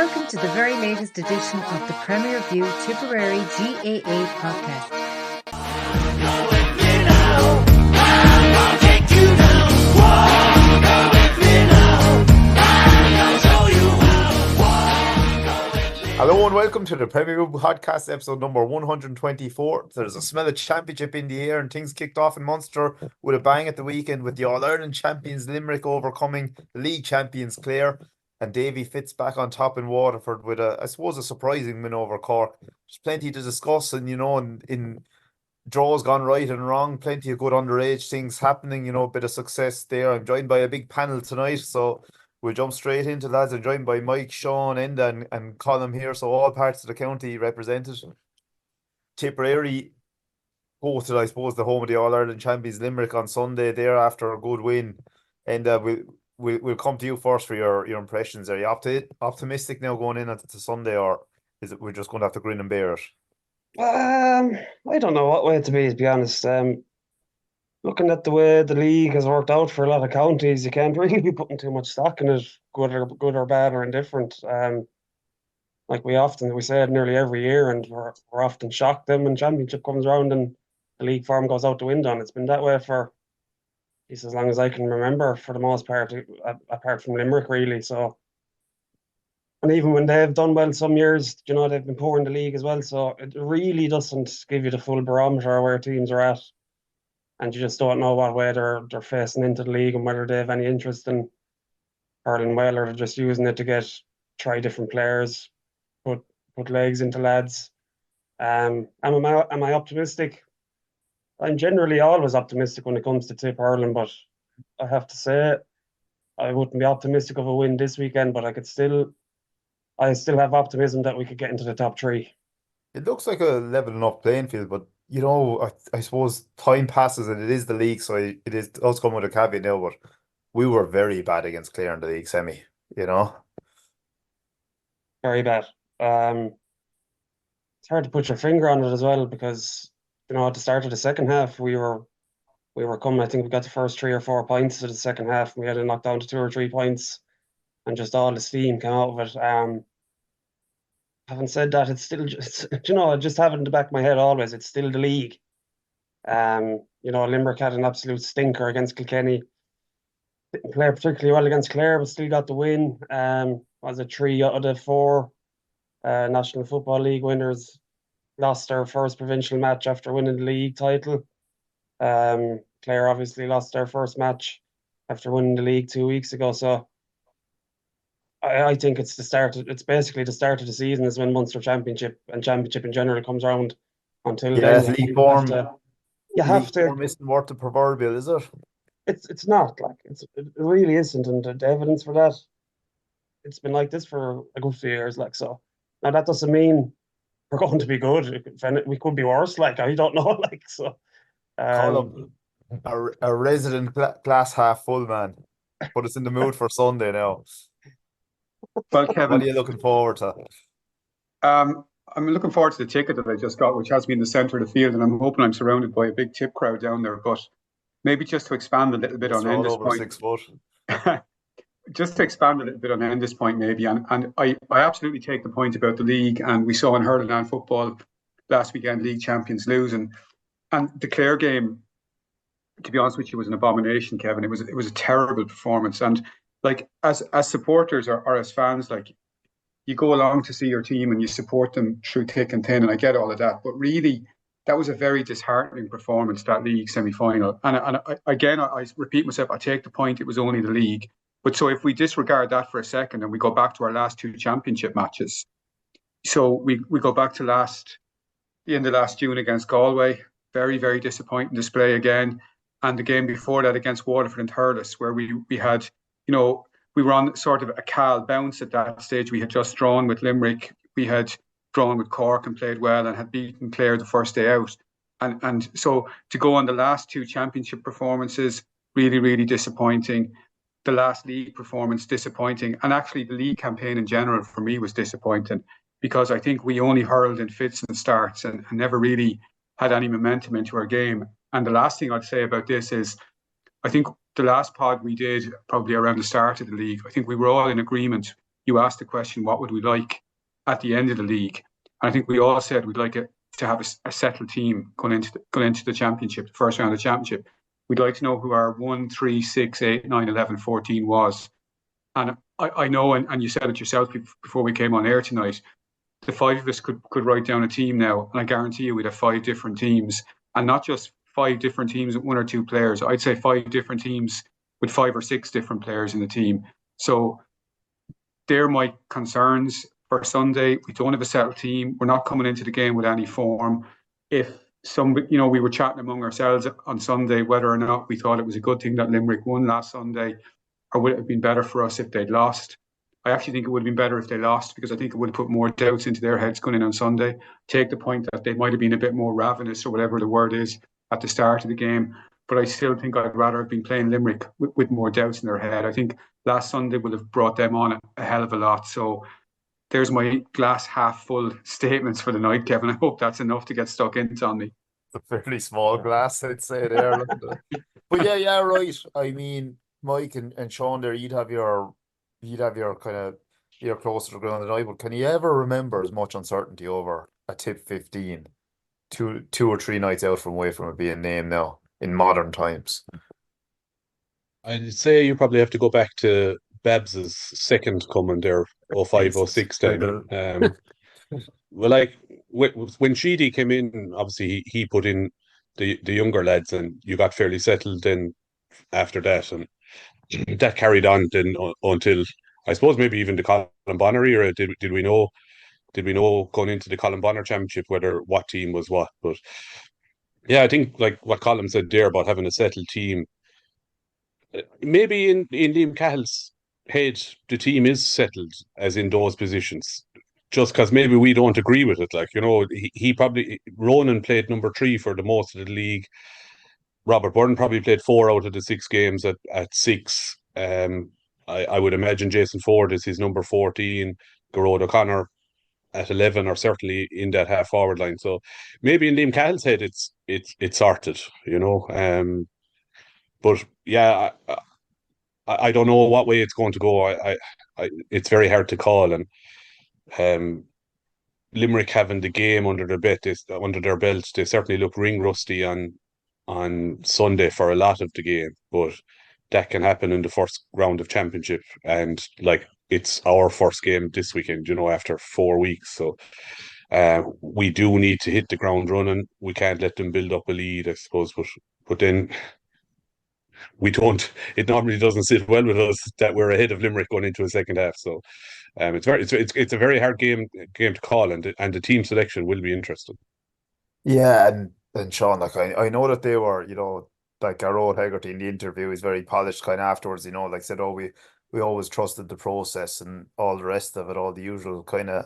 welcome to the very latest edition of the Premier View Tipperary GAA podcast. Hello and welcome to the Premier View podcast episode number 124. There's a smell of championship in the air and things kicked off in Munster with a bang at the weekend with the All-Ireland champions Limerick overcoming the league champions Clare, and Davy Fitz back on top in Waterford with a surprising win over Cork. There's plenty to discuss, and in draws gone right and wrong, plenty of good underage things happening, a bit of success there. I'm joined by a big panel tonight, so we'll jump straight into lads. I'm joined by Mike, Sean, Enda and Colm here, so all parts of the county represented. Tipperary hosted, I suppose, the home of the All-Ireland champions Limerick on Sunday there after a good win. And we'll come to you first for your impressions. Are you optimistic now going in to Sunday, or is it we're just going to have to grin and bear it? I don't know what way to be honest. Looking at the way the league has worked out for a lot of counties, you can't really be putting too much stock in it, good or bad or indifferent. Like we say it nearly every year, and we're often shocked then when championship comes around and the league form goes out the window. And it's been that way for as long as I can remember, for the most part, apart from Limerick, really. So, and even when they've done well some years, they've been poor in the league as well. So it really doesn't give you the full barometer where teams are at. And you just don't know what way they're facing into the league and whether they have any interest in hurling well, or they're just using it to try different players, put legs into lads. Am I optimistic? I'm generally always optimistic when it comes to Tipp hurling, but I have to say I wouldn't be optimistic of a win this weekend, but I still have optimism that we could get into the top three. It looks like a level enough playing field, but I suppose time passes and it is the league, so it does come with a caveat now, but we were very bad against Clare in the league semi, Very bad. It's hard to put your finger on it as well, because at the start of the second half we were coming. I think we got the first 3 or 4 points of the second half, and we had to knock down to 2 or 3 points, and just all the steam came out of it. Having said that, it's still just, I just have it in the back of my head always, it's still the league. Limerick had an absolute stinker against Kilkenny. Didn't play particularly well against Clare, but still got the win. Was it 3 out of the 4 National Football League winners lost their first provincial match after winning the league title. Clare obviously lost their first match after winning the league 2 weeks ago. So I think it's basically the start of the season is when Munster Championship and Championship in general comes around. Until then, league form. You have to. Form isn't worth the proverbial, is it? It's not, like it really isn't, and the evidence for that, it's been like this for a good few years. Like, so now that doesn't mean we're going to be good. We could be worse. Like, I don't know. Like, so. Colm, a resident glass half full man. Put us in the mood for Sunday now. Well, Kevin, what are you looking forward to? I'm looking forward to the ticket that I just got, which has me in the centre of the field, and I'm hoping I'm surrounded by a big Tipp crowd down there. But maybe just to expand a little bit on Enda's point. 6 foot. Just to expand a little bit on Enda's point, maybe, and I absolutely take the point about the league, and we saw in hurling and football last weekend, league champions losing, and the Clare game, to be honest with you, was an abomination, Kevin. It was a terrible performance, and like as supporters or as fans, like, you go along to see your team and you support them through thick and thin, and I get all of that. But really, that was a very disheartening performance, that league semi-final. And I repeat myself, I take the point, it was only the league. But so if we disregard that for a second and we go back to our last 2 championship matches, so we go back to the end of last June against Galway, very, very disappointing display again. And the game before that against Waterford and Thurles, where we had, we were on sort of a Cal bounce at that stage. We had just drawn with Limerick. We had drawn with Cork and played well and had beaten Clare the first day out. And so to go on the last 2 championship performances, really, really disappointing. The last league performance, disappointing. And actually the league campaign in general for me was disappointing, because I think we only hurled in fits and starts and never really had any momentum into our game. And the last thing I'd say about this is, I think the last pod we did probably around the start of the league, I think we were all in agreement you asked the question, what would we like at the end of the league? And I think we all said we'd like it to have a settled team going into the championship, the first round of the championship. We'd like to know who our 1, 3, 6, 8, 9, 11, 14 was. And I know, and you said it yourself before we came on air tonight, the five of us could write down a team now, and I guarantee you we'd have 5 different teams, and not just 5 different teams with 1 or 2 players. I'd say 5 different teams with 5 or 6 different players in the team. So they're my concerns for Sunday. We don't have a settled team. We're not coming into the game with any form. If we were chatting among ourselves on Sunday whether or not we thought it was a good thing that Limerick won last Sunday, or would it have been better for us if they'd lost? I actually think it would have been better if they lost, because I think it would have put more doubts into their heads going in on Sunday. Take the point that they might have been a bit more ravenous, or whatever the word is, at the start of the game. But I still think I'd rather have been playing Limerick with more doubts in their head. I think last Sunday would have brought them on a hell of a lot. So there's my glass half full statements for the night, Kevin. I hope that's enough to get stuck into on me. It's a fairly small glass, I'd say there. But yeah, right. I mean, Mike and Sean there, you'd have your kind of, you're closer to the ground than I, but can you ever remember as much uncertainty over a Tipp 15 two or three nights out from away from it being named now in modern times? I'd say you probably have to go back to Babs's second coming there, 05, 06 then. Well, like when Sheedy came in, obviously he put in the younger lads, and you got fairly settled then after that, and that carried on then until, I suppose, maybe even the Colm Bonner era. Did we know going into the Colm Bonner Championship what team was what? But yeah, I think like what Colm said there about having a settled team, maybe in Liam Cahill's head the team is settled as in those positions, just because maybe we don't agree with it. Like, he probably, Ronan played number 3 for the most of the league. Robert Byrne probably played 4 out of the 6 games at 6. I would imagine Jason Ford is his number 14, Garrod O'Connor at 11, or certainly in that half forward line. So maybe in Liam Cahill's head it's sorted, but yeah, I don't know what way it's going to go. It's very hard to call, and Limerick having the game under their belt, they certainly look ring rusty on Sunday for a lot of the game, but that can happen in the first round of championship, and like, it's our first game this weekend, after 4 weeks. So we do need to hit the ground running. We can't let them build up a lead, I suppose, but then we don't. It normally doesn't sit well with us that we're ahead of Limerick going into a second half. So it's a very hard game to call, and the team selection will be interesting. Yeah, and Sean, like, I know that they were, like Garrod Hegarty in the interview, he's very polished kind of afterwards, like said, we always trusted the process and all the rest of it, all the usual kind of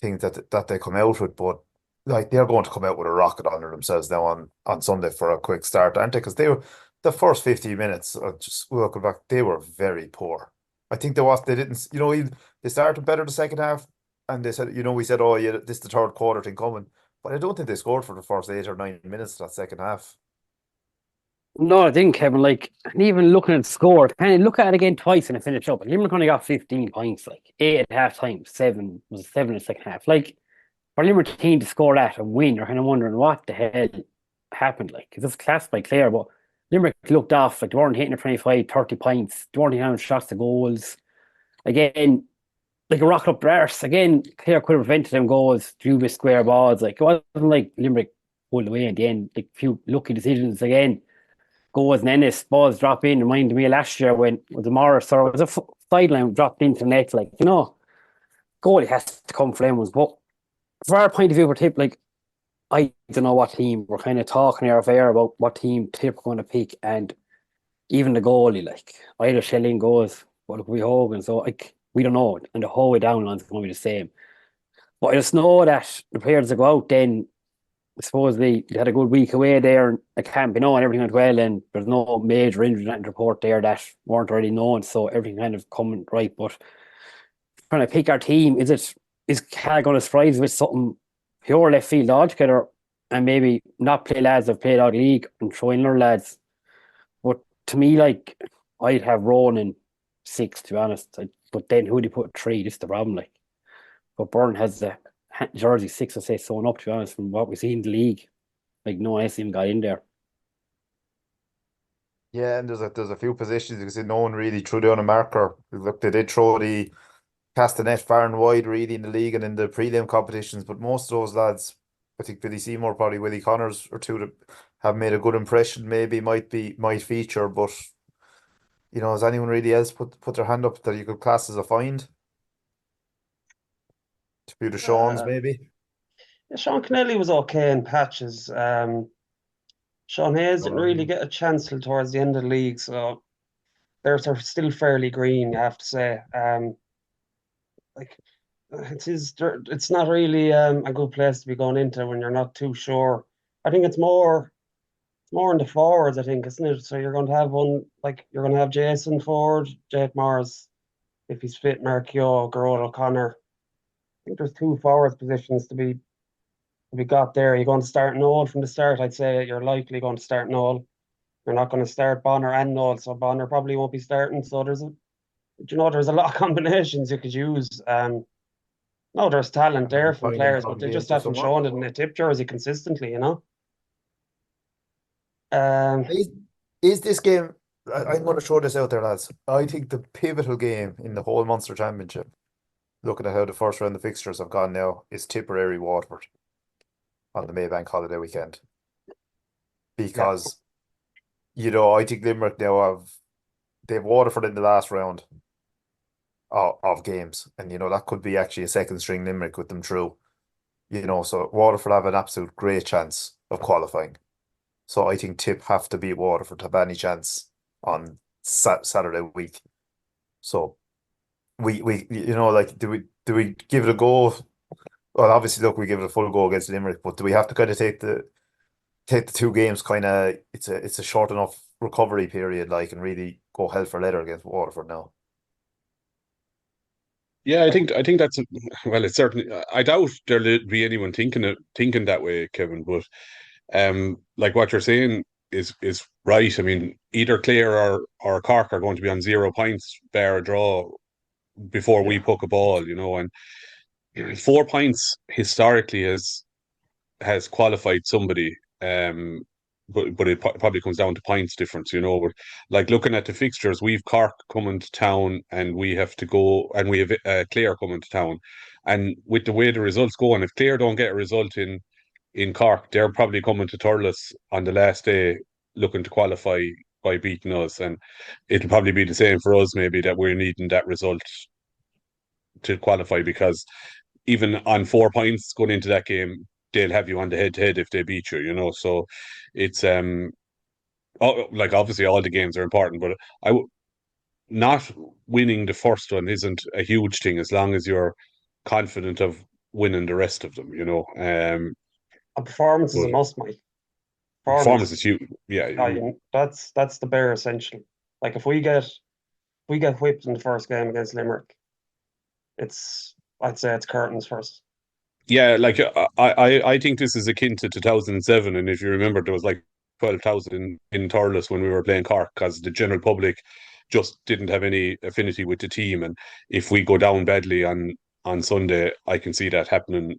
things that they come out with, but like, they're going to come out with a rocket under themselves now on Sunday for a quick start, aren't they? Because the first 15 minutes, just looking back, they were very poor. I think they didn't, they started better the second half, and they said, we said, oh yeah, this is the third quarter thing coming, but I don't think they scored for the first 8 or 9 minutes of that second half. No, I think, Kevin, like, and even looking at the score, kind of look at it again twice and it finished up. Limerick only got 15 points, like 8 at half time, 7 in the second half. Like, for Limerick team to score that and win, you're kind of wondering what the hell happened. Like, because it's classed by Clare, but Limerick looked off, like, they weren't hitting the 25, 30 points, they weren't having shots to goals. Again, like a rocket up their arse. Again, Clare could have prevented them goals, drew with square balls. Like, it wasn't like Limerick pulled away at the end. Like, a few lucky decisions again. Goals and Ennis, balls drop in. Reminded me of last year when it was a Morris or it was a sideline dropped into the net. Like, goalie has to come for them. But from our point of view, for Tipp, like, I don't know what team we're kind of talking here fair about what team Tipp are going to pick, and even the goalie, like, either Shelling goes, but we Hogan. So, like, we don't know, and the whole way down line's going to be the same. But I just know that the players that go out then, I suppose they had a good week away there, and it can't be known, everything went well, and there's no major injury to report there that weren't already known, so everything kind of coming right. But trying to pick our team, is Cal going to surprise with something pure left field altogether, and maybe not play lads that have played out of league and throw in other lads? But to me, like, I'd have Ronan 6, to be honest. But then who do you put 3? This is the problem. Like, but Byrne has the jersey 6, I say, sewn up, to be honest, from what we see in the league. Like, no one else even got in there. Yeah, and there's a few positions you can see no one really threw down a marker. Look, they did throw the cast the net far and wide really in the league and in the prelim competitions, but most of those lads, I think Billy Seymour, probably Willie Connors or two that have made a good impression, maybe might feature, but has anyone really else put their hand up that you could class as a find? To be the Sean's maybe. Yeah, Sean Kennelly was okay in patches. Sean Hayes didn't really get a chance till towards the end of the league, so they're still fairly green, you have to say. Like it's not really a good place to be going into when you're not too sure. I think it's more in the forwards, I think, isn't it? So you're going to have you're going to have Jason Ford, Jake Morris, if he's fit, Markio, Gerard O'Connor. I think there's 2 forwards positions to be got there. You're going to start Noel from the start. I'd say you're likely going to start Noel. You're not going to start Bonner and Noel, so Bonner probably won't be starting. So there's a lot of combinations you could use. No, there's talent there from players, but they just haven't shown it in a Tipp jersey consistently, Is this game? I'm going to throw this out there, lads. I think the pivotal game in the whole Munster Championship, looking at how the first round of fixtures have gone now, is Tipperary Waterford on the Maybank holiday weekend. Because, I think Limerick now they've Waterford in the last round of games. And, that could be actually a second string Limerick with them through. So Waterford have an absolute great chance of qualifying. So I think Tipp have to beat Waterford to have any chance on Saturday week. So we do we give it a go? Well, obviously, look, we give it a full go against Limerick, but do we have to kind of take the 2 games kind of? It's a short enough recovery period, and really go hell for leather against Waterford now. Yeah, I think that's it's certainly. I doubt there'll be anyone thinking that way, Kevin. But like what you're saying is right. I mean, either Clare or Cork are going to be on 0 points, bar a draw, before we poke a ball, and 4 points historically has qualified somebody. But it probably comes down to points difference, But like looking at the fixtures, we've Cork coming to town, and we have to go, and we have Clare coming to town, and with the way the results go, and if Clare don't get a result in Cork, they're probably coming to Thurles on the last day looking to qualify by beating us, and it'll probably be the same for us, maybe, that we're needing that result to qualify, because even on 4 points going into that game, they'll have you on the head-to-head if they beat you, So it's obviously all the games are important, but not winning the first one isn't a huge thing as long as you're confident of winning the rest of them, A performance is a must, Mike. Performance is huge. Yeah, that's the bare essential. Like if we get whipped in the first game against Limerick, I'd say it's curtains first. Yeah, like I think this is akin to 2007, and if you remember, there was like 12,000 in Thurles when we were playing Cork, because the general public just didn't have any affinity with the team, and if we go down badly on Sunday, I can see that happening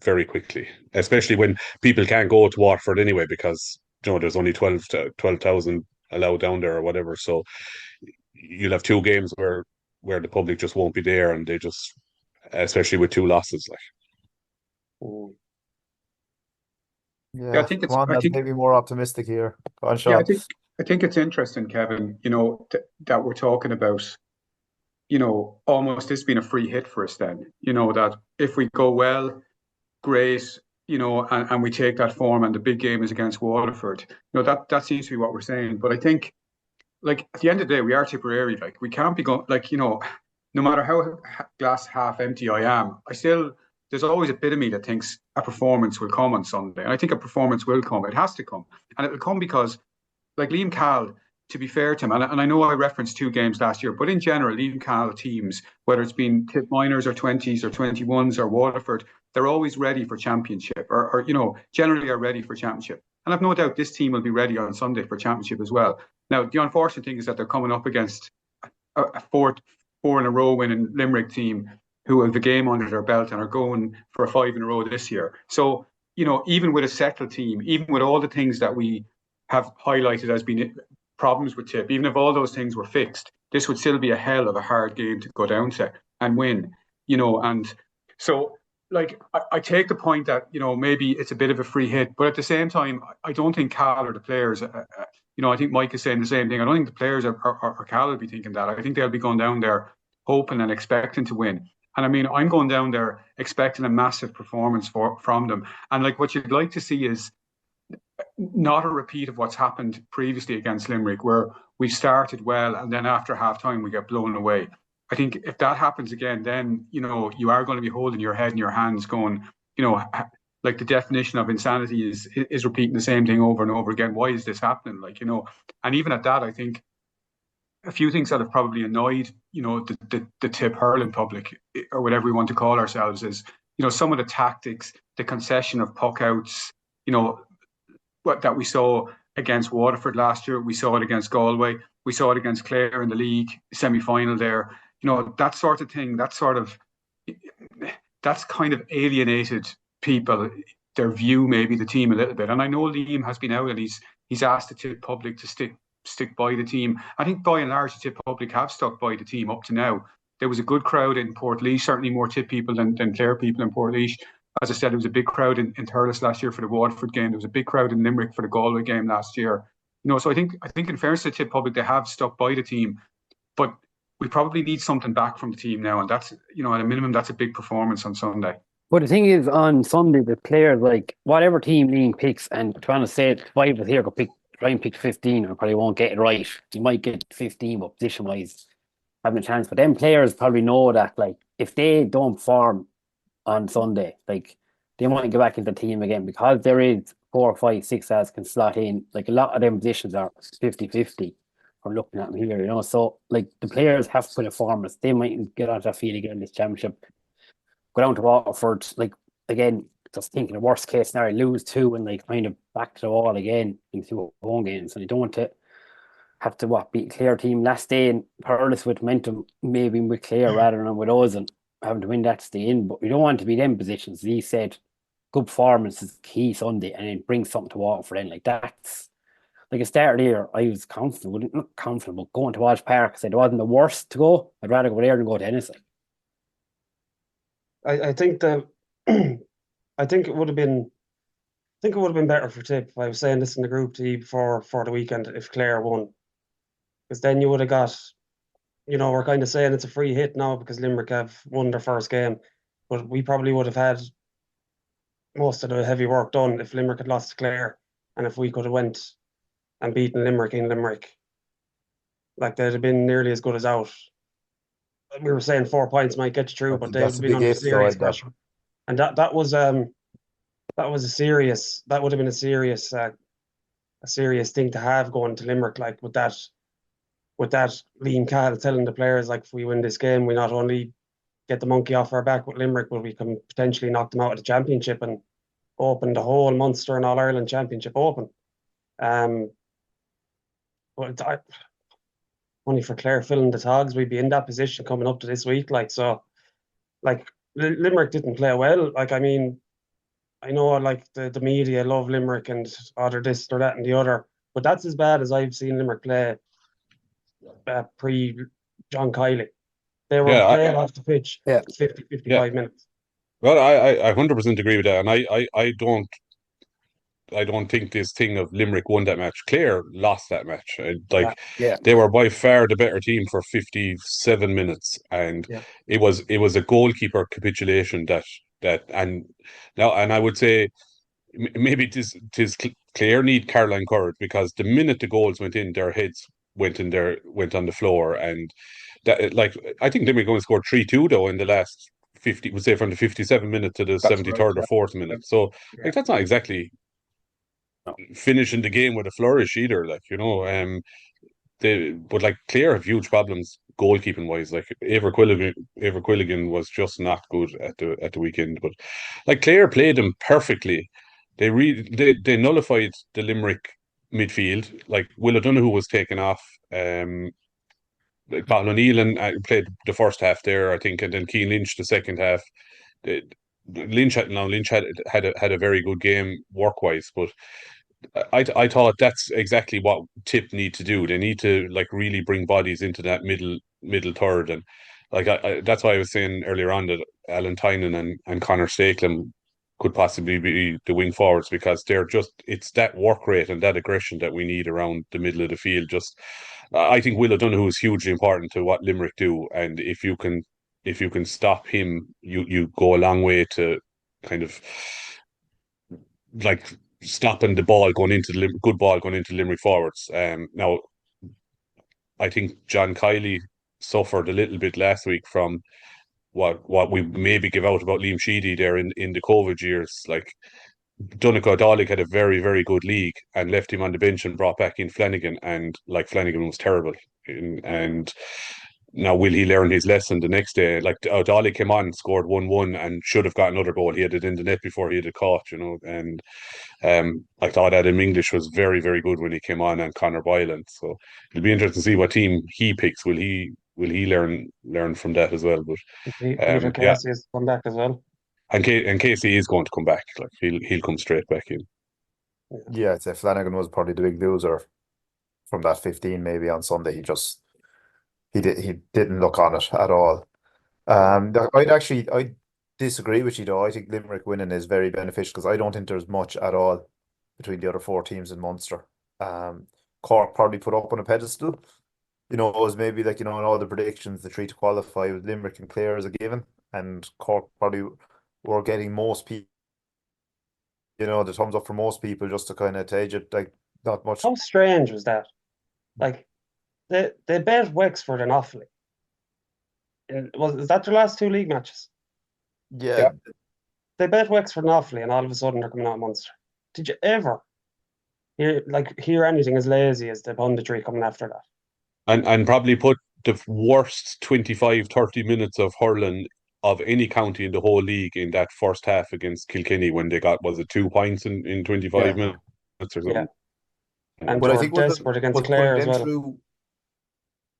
very quickly, especially when people can't go to Waterford anyway, because there's only 12,000 allowed down there or whatever. So you'll have 2 games where the public just won't be there, and they just, especially with 2 losses, like. Yeah, I think maybe more optimistic here. Go on, Sean. Yeah, I think it's interesting, Kevin. That we're talking about. Almost this being a free hit for us. Then that if we go well, great. And we take that form, and the big game is against Waterford. That seems to be what we're saying. But I think, like, at the end of the day, we are Tipperary. Like, we can't be going, like, no matter how glass half empty I am, there's always a bit of me that thinks a performance will come on Sunday. And I think a performance will come. It has to come. And it will come because, like, Liam Cahill, to be fair to him, and I know I referenced 2 games last year, but in general, Liam Cahill teams, whether it's been Tipp minors or 20s or 21s or Waterford, they're always ready for championship, or generally are ready for championship. And I've no doubt this team will be ready on Sunday for championship as well. Now, the unfortunate thing is that they're coming up against a four in a row winning Limerick team who have the game under their belt and are going for a 5 in a row this year. So, even with a settled team, even with all the things that we have highlighted as being problems with Tipp, even if all those things were fixed, this would still be a hell of a hard game to go down to and win, and so like I take the point that maybe it's a bit of a free hit, but at the same time I don't think Cal or the players I think Mike is saying the same thing. I don't think the players or Cal will be thinking that. I think they'll be going down there hoping and expecting to win. And I mean, I'm going down there expecting a massive performance from them. And like what you'd like to see is not a repeat of what's happened previously against Limerick, where we started well and then after half time we get blown away. I think if that happens again, then you are going to be holding your head in your hands, going, like the definition of insanity is repeating the same thing over and over again. Why is this happening? And even at that, I think a few things that have probably annoyed, the Tipp hurling public, or whatever we want to call ourselves, is, some of the tactics, the concession of puck outs, what that we saw against Waterford last year, we saw it against Galway, we saw it against Clare in the league semi-final there. That sort of thing, that's kind of alienated people, their view, maybe the team a little bit. And I know Liam has been out and he's asked the Tipp public to stick by the team. I think by and large the Tipp public have stuck by the team up to now. There was a good crowd in Portlaoise, certainly more Tipp people than Clare people in Portlaoise. As I said, there was a big crowd in Thurles last year for the Waterford game. There was a big crowd in Limerick for the Galway game last year. So I think in fairness to the Tipp public, they have stuck by the team, but we probably need something back from the team now, and that's, at a minimum, that's a big performance on Sunday. But the thing is, on Sunday, the players, like, whatever team Liam picks, and trying to say 5 of us here could try and pick 15, or probably won't get it right. You might get 15, but position-wise, having a chance. But them players probably know that, like, if they don't perform on Sunday, like, they might go back into the team again, because there is 4, 5, 6 guys can slot in. Like, a lot of them positions are 50-50 from looking at them here, So, like, the players have to put a performance. They might get onto that field again in this championship, go down to Waterford, like, again, just thinking the worst case scenario, lose 2 and like kind of back to the wall again into home games. And you don't want to have to beat Clare team last day and Thurles with momentum, maybe with Clare rather than with us, and having to win that to stay in. But we don't want to be them positions. He said good performance is key Sunday, and then bring something to Waterford then. Like, that's like a start here. I was confident, not confident, but going to Walsh Park, I said it wasn't the worst to go. I'd rather go there than go to Ennis. I think I think it would have been better for Tipp. I was saying this in the group to you for the weekend, if Clare won, because then you would have got, we're kind of saying it's a free hit now because Limerick have won their first game, but we probably would have had most of the heavy work done if Limerick had lost to Clare, and if we could have went and beaten Limerick in Limerick, like, they'd have been nearly as good as out. We were saying 4 points might get you through, but they've been under serious pressure. And that would have been a serious thing to have going to Limerick, like, with that Liam Cahill telling the players, like, if we win this game, we not only get the monkey off our back with Limerick, but we can potentially knock them out of the championship and open the whole Munster and All Ireland championship open. But only for Clare filling the togs, we'd be in that position coming up to this week. Like, so, like, Limerick didn't play well. Like, I mean, I know, like, the media love Limerick and other this or that and the other, but that's as bad as I've seen Limerick play pre John Kiley. They were playing off the pitch 50-55 minutes. Well, I 100% agree with that, and I don't think this thing of Limerick won that match. Clare lost that match. They were by far the better team for 57 minutes, and it was a goalkeeper capitulation and I would say maybe tis Clare need Caroline courage, because the minute the goals went in, their heads went on the floor, and that, like, I think Limerick going to score 3-2 though in the last 50, would say from the 57th minute to the 73rd or 4th minute. So like, that's not exactly finishing the game with a flourish either, like, but like, Clare have huge problems goalkeeping wise. Like, Eibhear Quilligan was just not good at the weekend, but like, Clare played them perfectly. They nullified the Limerick midfield. Like, Will O'Donoghue was taken off. Colin O'Neill played the first half there, I think, and then Keane Lynch the second half. Lynch had a very good game work wise, but I thought that's exactly what Tipp need to do. They need to like really bring bodies into that middle third, and like that's why I was saying earlier on that Alan Tynan and Connor Stakelum could possibly be the wing forwards, because it's that work rate and that aggression that we need around the middle of the field. Just I think Will O'Donoghue is hugely important to what Limerick do, and if you can stop him, you go a long way to kind of like stopping the ball going into good ball going into Limerick forwards. Now I think John Kiley suffered a little bit last week from what we maybe give out about Liam Sheedy there in the COVID years. Like Donegal O'Donnell had a very, very good league and left him on the bench and brought back in Flanagan, and like Flanagan was terrible. And now will he learn his lesson the next day? Like O'Donnell came on, scored 1-1 and should have got another goal. He had it in the net before he had it caught, and I thought Adam English was very, very good when he came on, and Conor Boylan. So it'll be interesting to see what team he picks. Will he learn from that as well? But Peter Casey has come back as well. And Casey is going to come back. Like he'll come straight back in. Yeah, I'd say Flanagan was probably the big loser from that 15 maybe on Sunday. He didn't look on it at all. I disagree with you though. I think Limerick winning is very beneficial, because I don't think there's much at all between the other four teams in Munster. Cork probably put up on a pedestal. It was maybe like, in all the predictions, the three to qualify with Limerick and Clare as a given, and Cork probably were getting most people, the thumbs up for most people, just to kind of take it, like, not much. How strange was that? Like, they bet Wexford and Offaly. Is that their last two league matches? Yeah. They bet Wexford and Offaly, and all of a sudden they're coming out of Munster. Did you ever hear anything as lazy as the punditry coming after that? And probably put the worst 25-30 minutes of hurling of any county in the whole league in that first half against Kilkenny, when they got, was it 2 points in 25 minutes or something? Yeah. And But they I were think desperate against was Clare putting as them well. through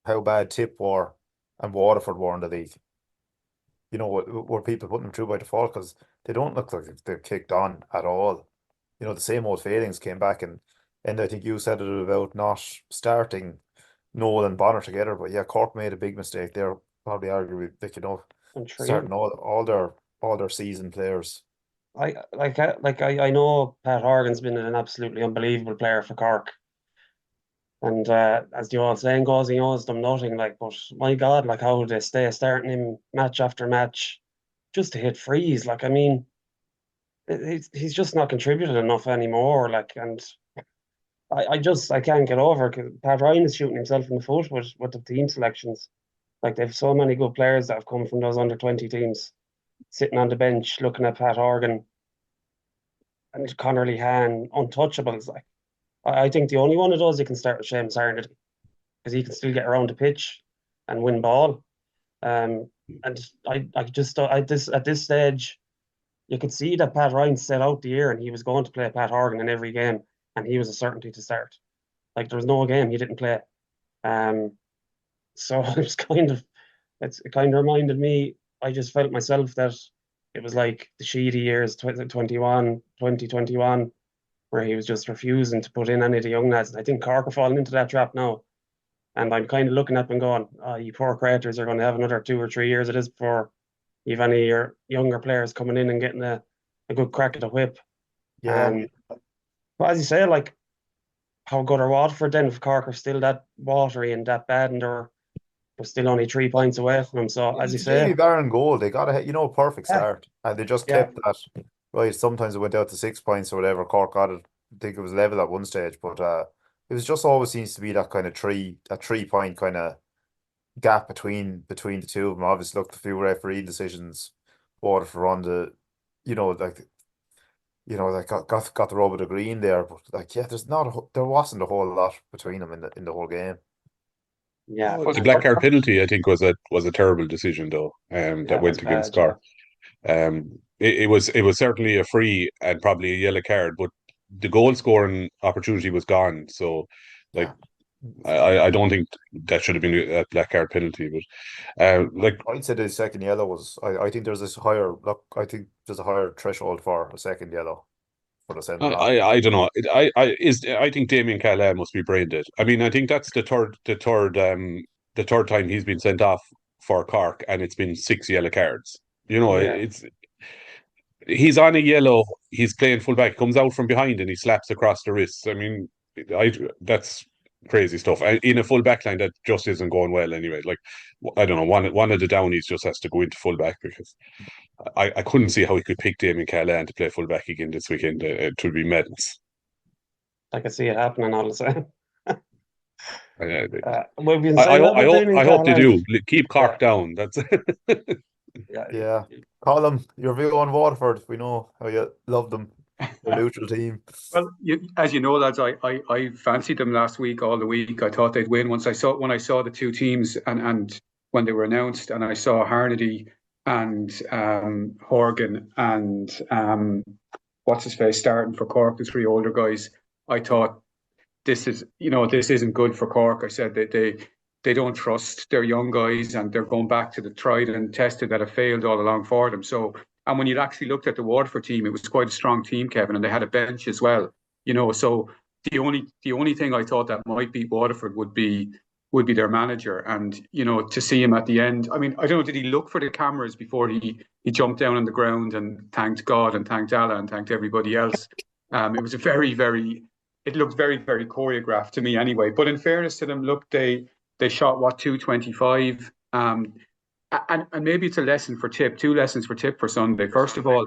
how bad Tipp were and Waterford were in the league. Were people putting them through by default, because they don't look like they've kicked on at all. The same old failings came back, and I think you said it about not starting Noel and Bonner together, but yeah, Cork made a big mistake there. Probably arguably, starting all their seasoned players. I know Pat Horgan's been an absolutely unbelievable player for Cork, and as the old saying goes, he owes them nothing. Like, but my God, like how they stay starting him match after match, just to hit freeze. Like, I mean, he's just not contributed enough anymore. Like, and I can't get over, because Pat Ryan is shooting himself in the foot with the team selections. Like, they've so many good players that have come from those under-20 teams, sitting on the bench looking at Pat Horgan and Conor Lehan, untouchables. Like, I think the only one of those you can start with Seamus Harnedy, because he can still get around the pitch and win ball. And at this stage, you could see that Pat Ryan set out the year and he was going to play Pat Horgan in every game, and he was a certainty to start. Like, there was no game he didn't play. So it kind of reminded me, I just felt myself that it was like the Sheedy years, 2021, where he was just refusing to put in any of the young lads. And I think Cork are falling into that trap now. And I'm kind of looking at them going, you poor creators are going to have another 2 or 3 years of this before you've any of your younger players coming in and getting a good crack at the whip. Yeah. But as you say, like, how good are Waterford then if Cork are still that watery and that bad, and they're still only 3 points away from them? So, as you say, Jamie Barron goal, they got a perfect start, and they just kept that. Right, sometimes it went out to 6 points or whatever. Cork got it. I think it was level at one stage, but it was just always seems to be that kind of 3-point kind of gap between the two of them. Obviously, look, a few referee decisions, Waterford on the, got the rub of the green there, but there wasn't a whole lot between them in the whole game. Yeah, The black card penalty, I think, was a terrible decision though. That went against Cork. It was certainly a free and probably a yellow card, but the goal scoring opportunity was gone. So, I don't think that should have been a black card penalty, but like I'd say the second yellow was. I think there's this higher. Look, I think there's a higher threshold for a second yellow for the sending off. I don't know. I think Damien Callahan must be brain dead. I mean, I think that's the third time he's been sent off for Cork, and it's been 6 yellow cards. You know, Yeah. he's on a yellow. He's playing fullback. Comes out from behind and he slaps across the wrists. I mean, that's crazy stuff. In a full back line, that just isn't going well anyway. Like, I don't know. One of the downies just has to go into fullback because I couldn't see how he could pick Damien Callahan to play fullback again this weekend. It would be madness. I can see it happening all the time. I, We've been I, saying that about Damien I hope they Callahan. do. Keep Cork down. That's Yeah. Colm, your view on Waterford. We know how you love them. The neutral team. Well, as you know, lads, I fancied them last week, all the week. I thought they'd win. When I saw the two teams and when they were announced, and I saw Harnedy and Horgan and what's his face starting for Cork, the 3 older guys, I thought this isn't good for Cork. I said that they don't trust their young guys, and they're going back to the tried and tested that have failed all along for them. So, and when you'd actually looked at the Waterford team, it was quite a strong team, Kevin, and they had a bench as well. So the only thing I thought that might beat Waterford would be their manager, and to see him at the end. I mean, I don't know, did he look for the cameras before he jumped down on the ground and thanked God and thanked Allah and thanked everybody else? It was a it looked very, very choreographed to me anyway. But in fairness to them, look, they shot 225. And maybe it's a lesson for Tipp, 2 lessons for Tipp for Sunday. First of all,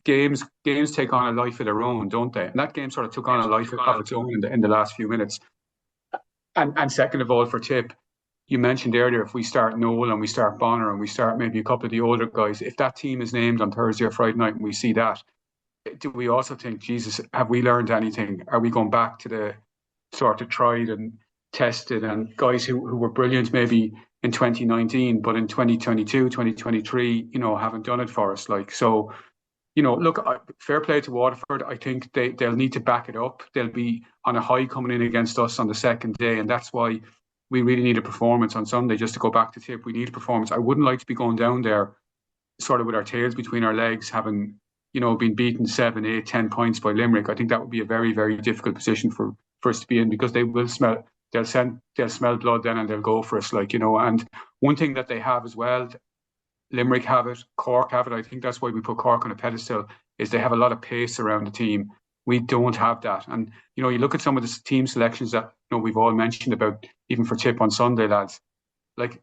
games take on a life of their own, don't they? And that game sort of took on a life of its own in the last few minutes. And second of all, for Tipp, you mentioned earlier, if we start Noel and we start Bonner and we start maybe a couple of the older guys, if that team is named on Thursday or Friday night and we see that, do we also think, Jesus, have we learned anything? Are we going back to the sort of tried and tested and guys who were brilliant maybe in 2019, but in 2022, 2023, haven't done it for us? Like, so, look, fair play to Waterford. I think they'll need to back it up. They'll be on a high coming in against us on the second day, and that's why we really need a performance on Sunday. Just to go back to Tipp, we need a performance. I wouldn't like to be going down there sort of with our tails between our legs, having been beaten 7, 8, 10 points by Limerick. I think that would be a very, very difficult position for us to be in, because they will smell. They'll smell blood then, and they'll go for us. And one thing that they have as well, Limerick have it, Cork have it. I think that's why we put Cork on a pedestal, is they have a lot of pace around the team. We don't have that. And, you look at some of the team selections that we've all mentioned about, even for Tipp on Sunday, lads, like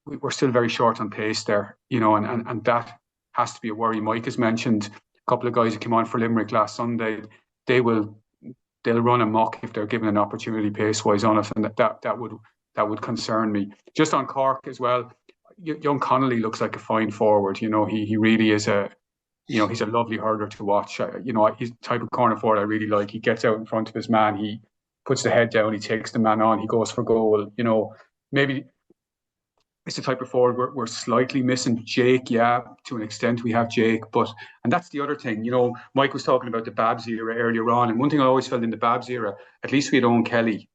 we're still very short on pace there, and that has to be a worry. Mike has mentioned a couple of guys who came on for Limerick last Sunday. They'll run amok if they're given an opportunity pace-wise on it, and that would concern me. Just on Cork as well, young Connolly looks like a fine forward. He really is he's a lovely hurler to watch. He's the type of corner forward I really like. He gets out in front of his man, he puts the head down, he takes the man on, he goes for goal. Maybe it's the type of forward we're slightly missing. Jake, yeah, to an extent we have Jake, and that's the other thing. Mike was talking about the Babs era earlier on, and one thing I always felt in the Babs era, at least we had Owen Kelly.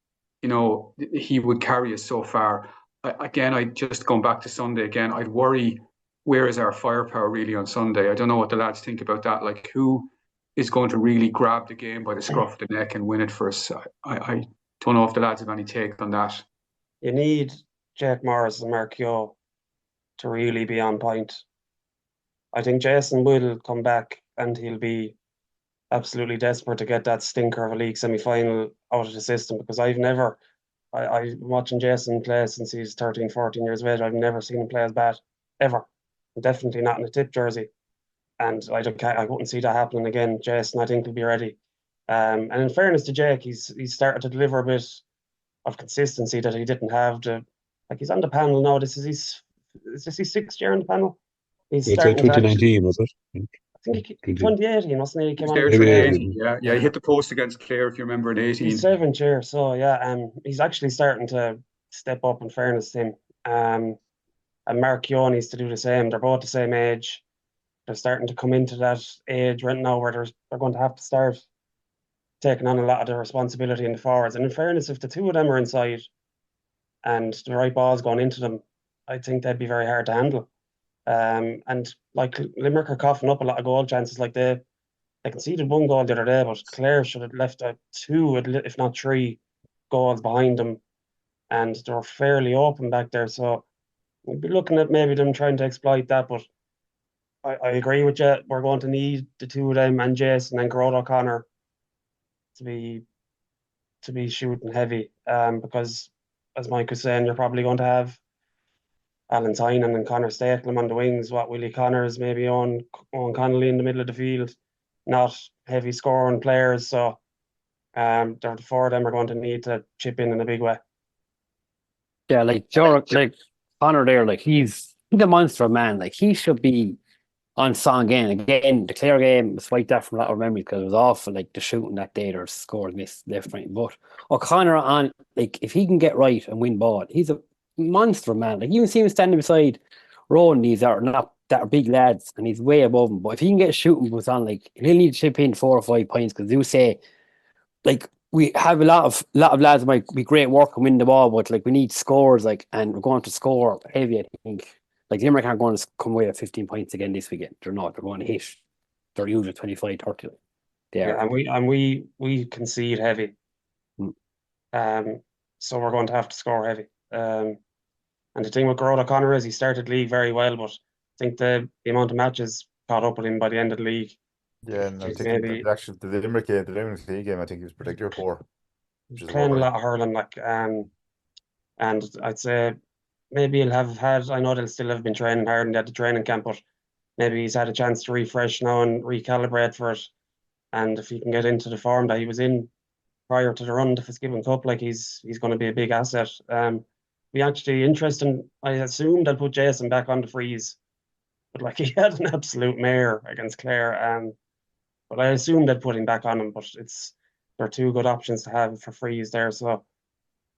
He would carry us so far. I just going back to Sunday again, I'd worry, where is our firepower really on Sunday? I don't know what the lads think about that. Like, who is going to really grab the game by the scruff of the neck and win it for us? I don't know if the lads have any take on that. You need Jake Morris and Mark Yo to really be on point. I think Jason will come back and he'll be absolutely desperate to get that stinker of a league semi-final out of the system, because I'm watching Jason play since he's 13, 14 years of age. I've never seen him play as bad, ever. Definitely not in a Tipp jersey. And I wouldn't see that happening again. Jason, I think, will be ready. And in fairness to Jake, he's started to deliver a bit of consistency that he didn't have. He's on the panel now. Is this his 6th year on the panel? He's starting 2019, was it? I think 2018, wasn't he? He came on. Yeah, he hit the post against Clare, if you remember, in 18. He's 7th year, so yeah, he's actually starting to step up, in fairness to him. And Mark Yo needs to do the same. They're both the same age. They're starting to come into that age right now where they're going to have to start taking on a lot of the responsibility in the forwards. And in fairness, if the two of them are inside and the right ball's going into them, I think they'd be very hard to handle. And like Limerick are coughing up a lot of goal chances. Like they conceded one goal the other day, but Clare should have left out two, if not three, goals behind them, and they're fairly open back there. So we'll be looking at maybe them trying to exploit that. But I agree with you. We're going to need the two of them and Jason and Gerard O'Connor to be shooting heavy. Because as Mike was saying, you're probably going to have Alan Tynan and Connor Stakelum on the wings. What Willie Connors, maybe Owen Connolly in the middle of the field, not heavy scoring players. So the four of them are going to need to chip in a big way. Yeah, like Connor there, like he's a monster man. Like he should be on song again. Again, the Clare game was like that from a lot of memories because it was awful. Like the shooting that day, there's scores missed left, right, but O'Connor on, like if he can get right and win ball, he's a monster man. Like you can see him standing beside Rowan. These are not that are big lads, and he's way above them. But if he can get shooting boots on, like he'll need to chip in 4 or 5 points because you say, like we have a lot of lads might be great work and win the ball, but like we need scores, like, and we're going to score heavy. I think like Limerick aren't going to come away with 15 points again this weekend. They're not. They're going to hit their usual 25, 30. Yeah, and we concede heavy. So we're going to have to score heavy. And the thing with Gerard O'Connor is he started the league very well, but I think the amount of matches caught up with him by the end of the league. Yeah, and I He's think maybe actually the Limerick game, I think he was particularly poor. playing a lot of hurling, like and I'd say maybe he'll have had. I know they'll still have been training hard and at the training camp, but maybe he's had a chance to refresh now and recalibrate for it. And if he can get into the form that he was in prior to the run of the Fitzgibbon Cup, like he's going to be a big asset. We actually interesting. I assumed I'd put Jason back on the freeze, but like he had an absolute mare against Clare. But I assumed I'd put him back on him. But they're two good options to have for freeze there. So,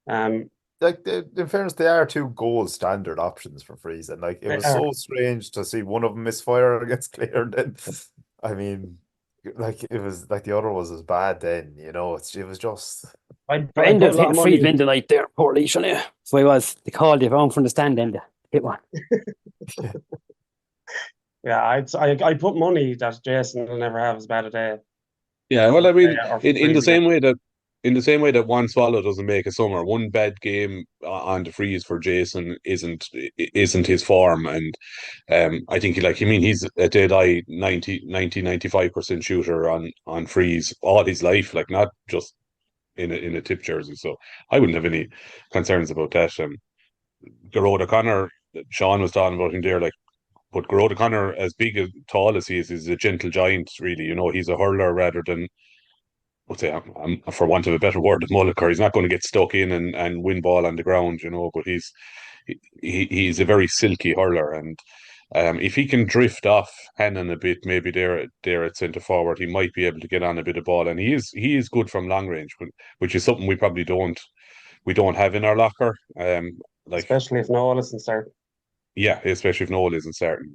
like in fairness, they are two gold standard options for freeze, and like it was so strange to see one of them misfire against Clare. And then, I mean, like it was like the other was as bad. Then it was just. I ended up hitting freeze in the night there, poor Leisha. Yeah, so I was. They called you on from the stand, Enda. Hit one. Yeah, I put money that Jason will never have as bad a day. Yeah, well, I mean, in the same way that one swallow doesn't make a summer, one bad game on the freeze for Jason isn't his form, and I think he's a dead eye 95% shooter on freeze all his life, like not just in a Tipp jersey. So I wouldn't have any concerns about that. Gerard O'Connor, Sean was talking about him there, like. But Gerard O'Connor, as big and tall as he is a gentle giant, really. He's a hurler rather than, let's say, for want of a better word, a mulliker. He's not going to get stuck in and win ball on the ground, but he's a very silky hurler. And if he can drift off Hannon a bit, maybe there at centre forward, he might be able to get on a bit of ball. And he is good from long range, which is something we probably don't have in our locker. Especially if Noel isn't starting. Yeah, especially if Noel isn't starting.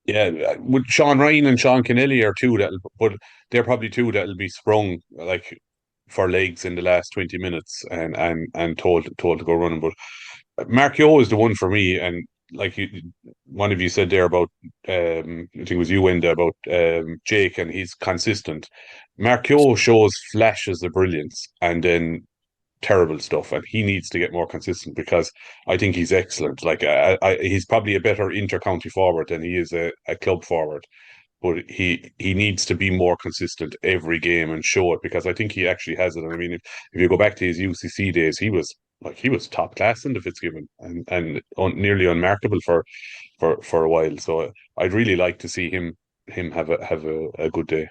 Yeah, with Sean Ryan and Sean Kennelly are two but they're probably two that'll be sprung like for legs in the last 20 minutes and told to go running. But Mark Yo is the one for me, and like one of you said there about I think it was you, Enda, about Jake, and he's consistent. Mark Yo shows flashes of brilliance and then terrible stuff, and he needs to get more consistent because I think he's excellent. Like he's probably a better inter-county forward than he is a club forward, but he needs to be more consistent every game and show it, because I think he actually has it. And I mean, if you go back to his UCC days, he was top class in the Fitzgibbon and nearly unmarkable for a while. So I'd really like to see him have a good day.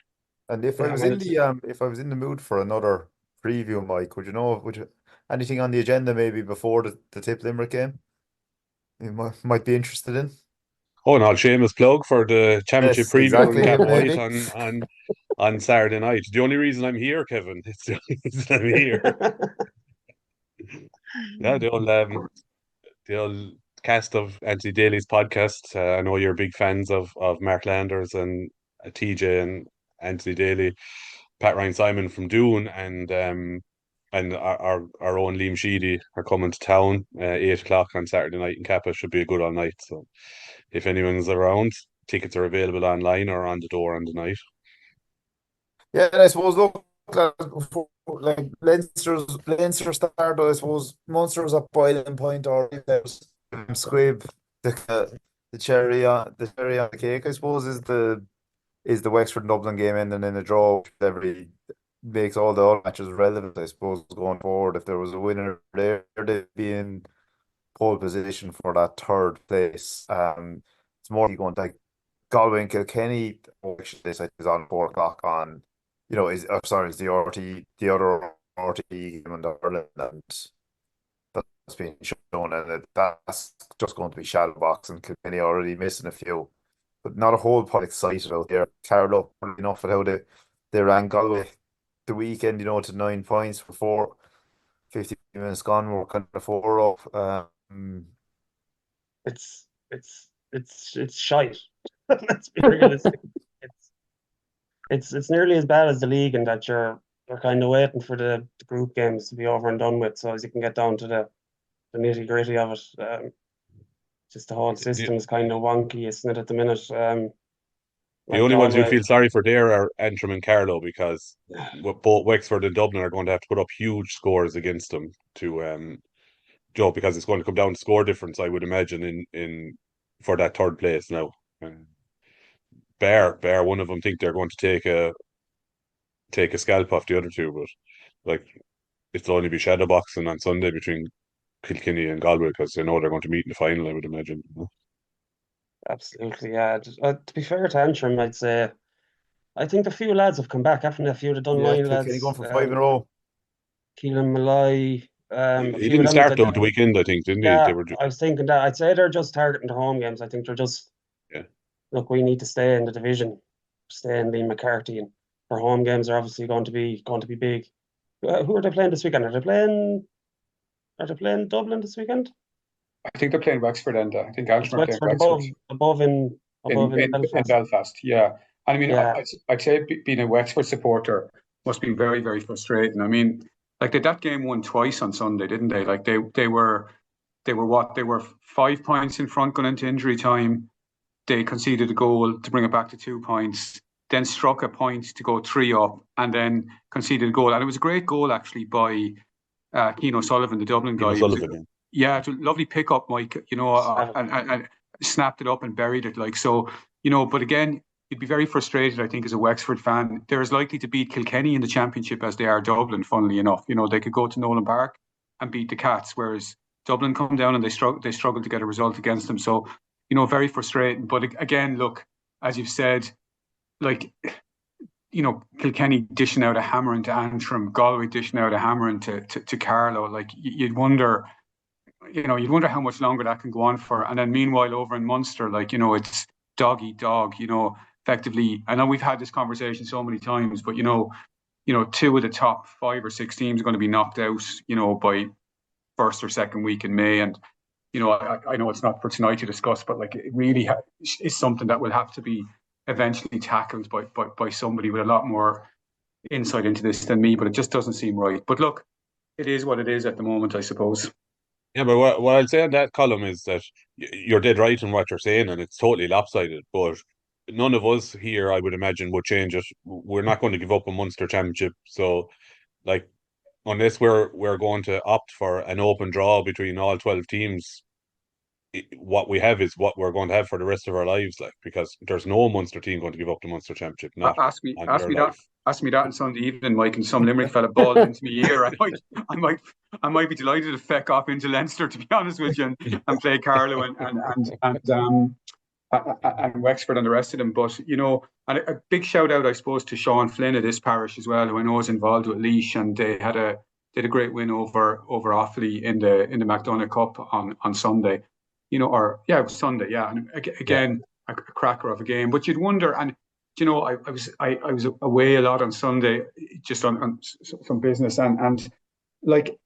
And if I was in the mood for another preview, Mike, would you anything on the agenda maybe before the Tipp Limerick game you might be interested in? Oh, and I'll shameless plug for the championship preview exactly, Cap maybe. White on Saturday night. The only reason I'm here, Kevin, it's the only reason I'm here. Yeah, the old cast of Anthony Daly's podcast. I know you're big fans of Mark Landers and TJ Anthony Daly, Pat Ryan Simon from Doon, and our own Liam Sheedy are coming to town 8 o'clock on Saturday night in Kappa. Should be a good all night. So if anyone's around, tickets are available online or on the door on the night. Yeah, and I suppose look like Leinster started. I suppose Munster was at boiling point or squib the cherry on the cake. I suppose is the Wexford and Dublin game ending in a draw. Every makes all the other matches relevant. I suppose going forward, if there was a winner there, they'd be in pole position for that third place. It's more going like Galway and Kilkenny. Actually, this is on 4 o'clock on. Is the the other RT game in Ireland, and that's being shown, and that's just going to be shadow box, and Kilkenny already missing a few, but not a whole pot excited out there. Carlow enough at how they ran Galway the weekend, to 9 points before 50 minutes gone. We're kind of 4 up. It's shite. Let's be realistic. It's nearly as bad as the league in that you're kind of waiting for the group games to be over and done with, so as you can get down to the nitty gritty of it. Just the whole system is kind of wonky, isn't it, at the minute? The only ones who feel sorry for there are Antrim and Carlow, because both Wexford and Dublin are going to have to put up huge scores against them to because it's going to come down to score difference, I would imagine, in for that third place now. Bear one of them think they're going to take a scalp off the other two, but like it'll only be shadow boxing on Sunday between Kilkenny and Galway, because they know they're going to meet in the final, I would imagine. Absolutely, yeah. To be fair to Antrim, I'd say I think a few lads have come back, haven't they? A few of the Dunline lads. Kilkenny going for 5 in a row. Keelan Malloy. He didn't start though the weekend, I think, didn't he? Yeah, I was thinking that. I'd say they're just targeting their home games. I think they're just look, we need to stay in the division, stay in Liam McCarthy, and our home games are obviously going to be big. Who are they playing this weekend? Are they playing Dublin this weekend? I think they're playing Wexford, and I think Antrim are playing Wexford above in Belfast. In Belfast, yeah. I mean, I'd say being a Wexford supporter must be very, very frustrating. I mean, like that game won twice on Sunday, didn't they? Like they were what? They were 5 points in front going into injury time. They conceded a goal to bring it back to 2 points, then struck a point to go 3 up, and then conceded a goal. And it was a great goal actually by Keane O'Sullivan, the Dublin guy. Yeah, it's a lovely pickup, Mike. And snapped it up and buried it. Like so, But again, you'd be very frustrated, I think, as a Wexford fan. They're as likely to beat Kilkenny in the Championship as they are Dublin. Funnily enough, they could go to Nolan Park and beat the Cats, whereas Dublin come down and they struggle to get a result against them. So, very frustrating. But again, look, as you've said, like, Kilkenny dishing out a hammering to Antrim, Galway dishing out a hammering to Carlow. Like, you'd wonder how much longer that can go on for. And then meanwhile, over in Munster, like, it's dog eat dog, effectively. I know we've had this conversation so many times, but, 2 of the top 5 or 6 teams are going to be knocked out, by first or second week in May. And, I know it's not for tonight to discuss, but like it really is something that will have to be eventually tackled by somebody with a lot more insight into this than me, but it just doesn't seem right. But look, it is what it is at the moment, I suppose. Yeah, but what I'll say on that column is that you're dead right in what you're saying, and it's totally lopsided. But none of us here, I would imagine, would change it. We're not going to give up a Munster Championship. So, like, unless we're going to opt for an open draw between all 12 teams, what we have is what we're going to have for the rest of our lives. Like, because there's no Munster team going to give up the Munster Championship. Ask me that on Sunday evening, Mike, and some Limerick fella balled into me ear. I might be delighted to feck off into Leinster, to be honest with you, and play Carlow and Wexford and the rest of them. But and a big shout out, I suppose, to Sean Flynn of this parish as well, who I know is involved with Laois, and they had a great win over Offaly in the McDonagh Cup on Sunday. It was Sunday, yeah. And again, a cracker of a game. But you'd wonder, and I was away a lot on Sunday, just on some business, and like,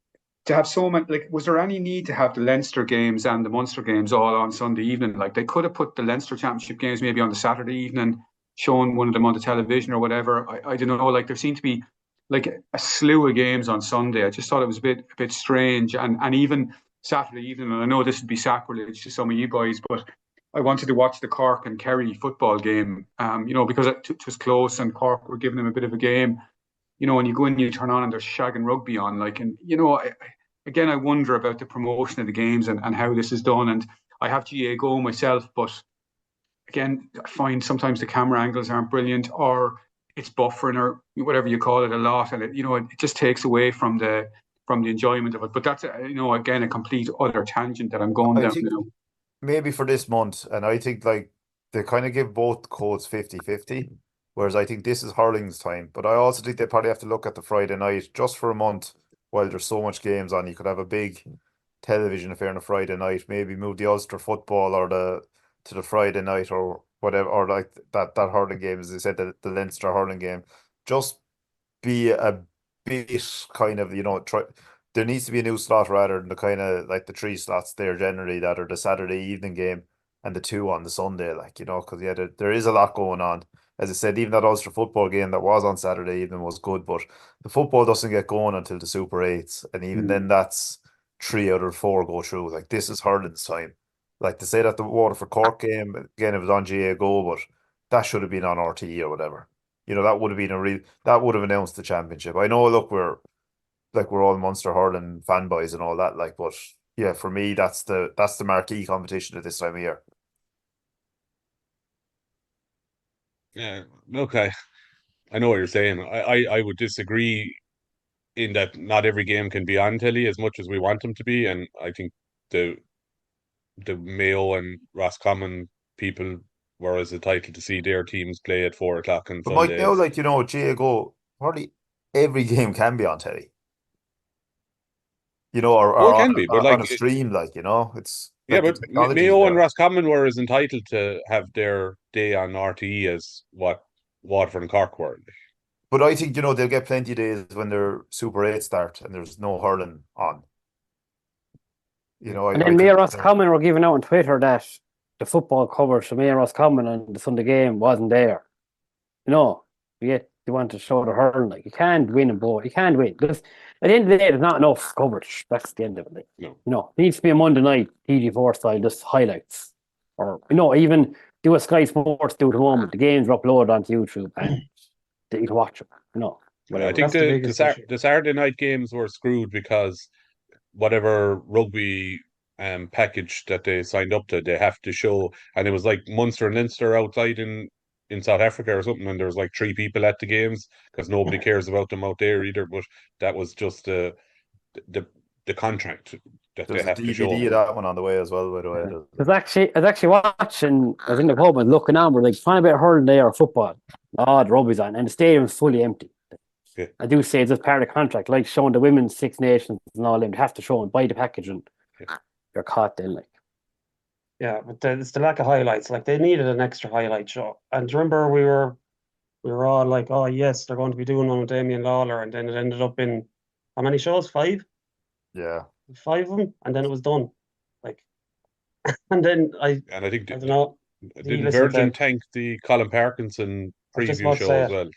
to have so many, like, was there any need to have the Leinster games and the Munster games all on Sunday evening? Like, they could have put the Leinster Championship games maybe on the Saturday evening, showing one of them on the television or whatever. I don't know. Like there seemed to be like a slew of games on Sunday. I just thought it was a bit strange, and even Saturday evening. And I know this would be sacrilege to some of you boys, but I wanted to watch the Cork and Kerry football game. Because it was close and Cork were giving them a bit of a game. And you go in, and you turn on, and there's shag and rugby on. Again, I wonder about the promotion of the games and how this is done. And I have GA Go myself, but again, I find sometimes the camera angles aren't brilliant, or it's buffering, or whatever you call it, a lot, and it just takes away from the enjoyment of it. But that's again a complete other tangent that I'm going down now. Maybe for this month, and I think like they kind of give both codes 50-50, whereas I think this is hurling's time. But I also think they probably have to look at the Friday night just for a month while there's so much games on. You could have a big television affair on a Friday night, maybe move the Ulster football to the Friday night or whatever, or like that hurling game, as they said, the Leinster hurling game. Just be a bit kind of, try. There needs to be a new slot rather than the kind of like the 3 slots there generally that are the Saturday evening game and the 2 on the Sunday, because there is a lot going on. As I said, even that Ulster football game that was on Saturday evening was good, but the football doesn't get going until the Super 8s, and even then that's 3 out of 4 go through. Like this is hurling's time. Like to say that the Waterford Cork game, again, it was on GA Go, but that should have been on RTE or whatever. That would have been that would have announced the championship. I know, look, we're all Munster hurling fanboys and all that, but yeah, for me, that's the marquee competition at this time of year. Yeah, okay. I know what you're saying. I would disagree in that not every game can be on telly as much as we want them to be, and I think the Mayo and Roscommon people were as entitled to see their teams play at 4 o'clock on Sundays. Mike, now, GA Go, hardly every game can be on telly. Or it can be, but on a stream, it's but Mayo and Roscommon were as entitled to have their day on RTE as what Waterford and Cork were. But I think they'll get plenty of days when their Super 8 start and there's no hurling on. And then Mayo Roscommon were giving out on Twitter that the football coverage of Mayo Roscommon and the Sunday game wasn't there. Yet they want to show the hurling. You can't win in both. You can't win because at the end of the day, there's not enough coverage. That's the end of it. No. It needs to be a Monday night TG4 style, just highlights, or even do a Sky Sports do at the moment. The games are uploaded onto YouTube and you can watch them. I think the Saturday night games were screwed because whatever rugby package that they signed up to, they have to show, and it was like Munster and Leinster outside in South Africa or something, and there was like 3 people at the games because nobody cares about them out there either. But that was just the contract that There's they have a to show. DVD of that one on the way as well, by the way. I was actually watching. I was in the pub and looking on. We're like, find a bit of hurling there or football. The rugby's on, and the stadium's fully empty. Yeah. I do say it's just part of the contract, like showing the women's Six Nations and all them. They have to show and buy the package, and you're caught then. Yeah, but it's the lack of highlights. Like they needed an extra highlight show. And remember, we were all like, "Oh yes, they're going to be doing one with Damien Lawler," and then it ended up in how many shows? 5. Yeah, 5 of them, and then it was done. And then I think I don't know. Didn't Virgin thank the Colin Parkinson preview show as well?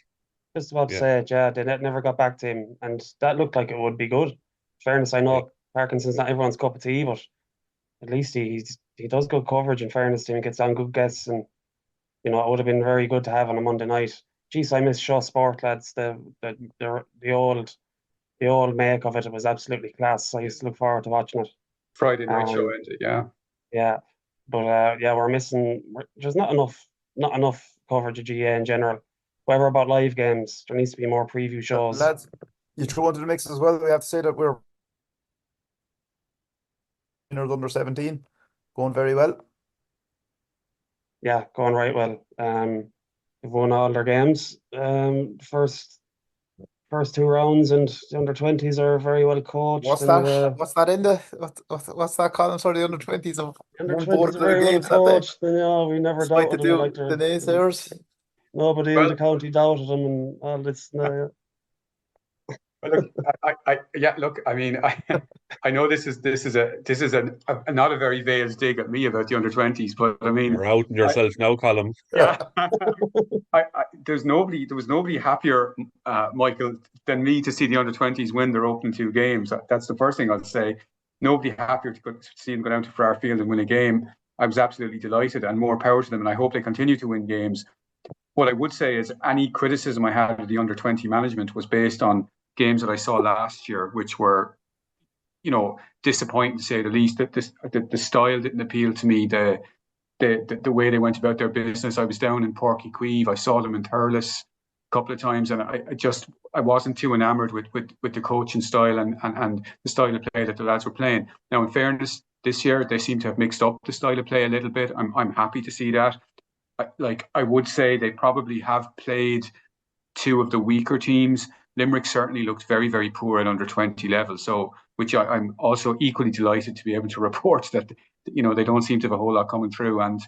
Just about to say it, yeah. They never got back to him, and that looked like it would be good. In fairness, I know Parkinson's not everyone's cup of tea, but at least he does good coverage. In fairness to him, gets on good guests, and it would have been very good to have on a Monday night. Jeez, I miss Shaw Sport, lads. The old make of it. It was absolutely class. I used to look forward to watching it. Friday night show, ended, yeah. Yeah, but we're missing. There's not enough coverage of GA in general. Whatever about live games, there needs to be more preview shows. Lads, you throw into the mix as well. We have to say that we're under 17, going very well. Yeah, going right well. They've won all their games. First 2 rounds, and the under-20s are very well coached. What's that? What's that in the? What's that column? Sorry, the under-20s have won both of their games. Coached. We never doubted them. Like the naysayers. Nobody in the county doubted them, and all this. Well, look, yeah, look, I mean, I know this is not a very veiled dig at me about the under 20s, but I mean, You're outing I, yourself now, Colm. yeah, there was nobody happier, Michael, than me to see the under 20s win their opening two games. That's the first thing I'd say. Nobody happier to see them go down to Fairfield and win a game. I was absolutely delighted, and more power to them. And I hope they continue to win games. What I would say is any criticism I had of the under 20 management was based on games that I saw last year, which were, disappointing to say the least. That the style didn't appeal to me. The way they went about their business. I was down in Páirc Uí Chaoimh. I saw them in Thurles a couple of times, and I wasn't too enamored with the coaching style and the style of play that the lads were playing. Now, in fairness, this year they seem to have mixed up the style of play a little bit. I'm happy to see that. I would say they probably have played two of the weaker teams. Limerick certainly looked very, very poor at under 20 level. So, which I'm also equally delighted to be able to report that, they don't seem to have a whole lot coming through. And,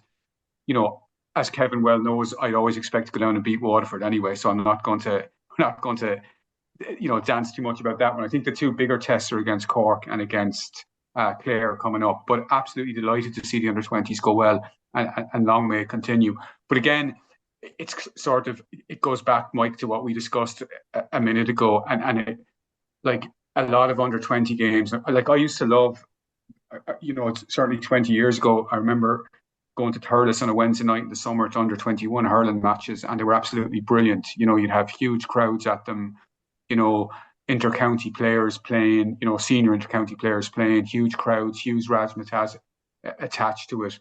as Kevin well knows, I'd always expect to go down and beat Waterford anyway. So I'm not going to, dance too much about that one. I think the two bigger tests are against Cork and against Clare coming up, but absolutely delighted to see the under 20s go well, and long may it continue. But again, it goes back, Mike, to what we discussed a minute ago, and like a lot of under 20 games. Like I used to love, it's certainly 20 years ago. I remember going to Thurles on a Wednesday night in the summer to under 21 hurling matches, and they were absolutely brilliant. You'd have huge crowds at them. Inter-county players playing, senior inter-county players playing, huge crowds, huge razzmatazz attached to it.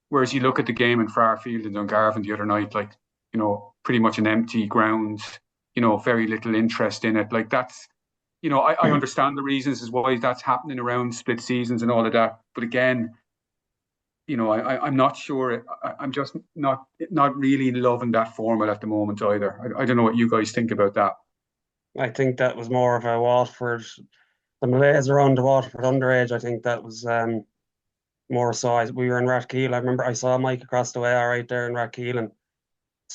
Whereas you look at the game in Fairfield and Dungarvan the other night, pretty much an empty ground, very little interest in it. Like that's, I understand the reasons as why that's happening around split seasons and all of that. But again, I'm not sure. I'm just not really loving that format at the moment either. I don't know what you guys think about that. I think that was more of a Waterford, the malaise around the Waterford underage. I think that was more so. We were in Rathkeil. I remember I saw Mike across the way, all right, there in Rathkeil, and